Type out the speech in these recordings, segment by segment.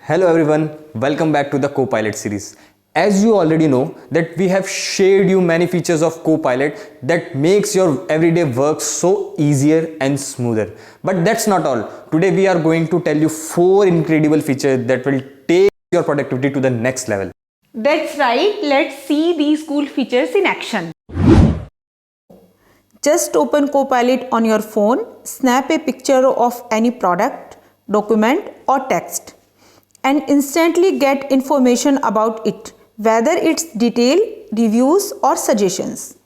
Hello everyone, welcome back to the Copilot series. As you already know that we have shared you many features of Copilot that makes your everyday work so easier and smoother. But that's not all. Today we are going to tell you 4 incredible features that will take your productivity to the next level. That's right, let's see these cool features in action. Just open Copilot on your phone, snap a picture of any product, document or text and instantly get information about it, whether it's detail, reviews or suggestions.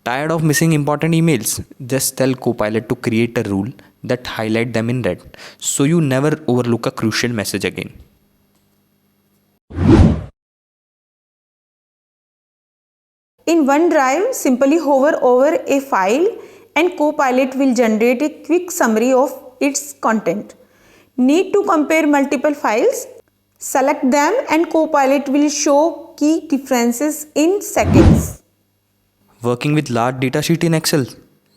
Tired of missing important emails? Just tell Copilot to create a rule that highlight them in red so you never overlook a crucial message again. In OneDrive, simply hover over a file and Copilot will generate a quick summary of its content. Need to compare multiple files? Select them and Copilot will show key differences in seconds. Working with large datasheet in Excel?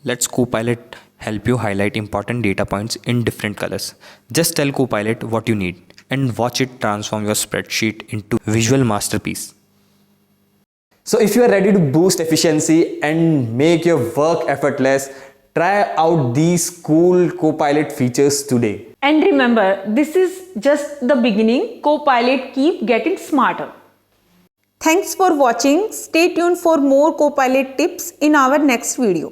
Let's Copilot help you highlight important data points in different colors. Just tell Copilot what you need and watch it transform your spreadsheet into a visual masterpiece. So if you are ready to boost efficiency and make your work effortless, try out these cool Copilot features today. And remember, this is just the beginning. Copilot keep getting smarter. Thanks for watching. Stay tuned for more Copilot tips in our next video.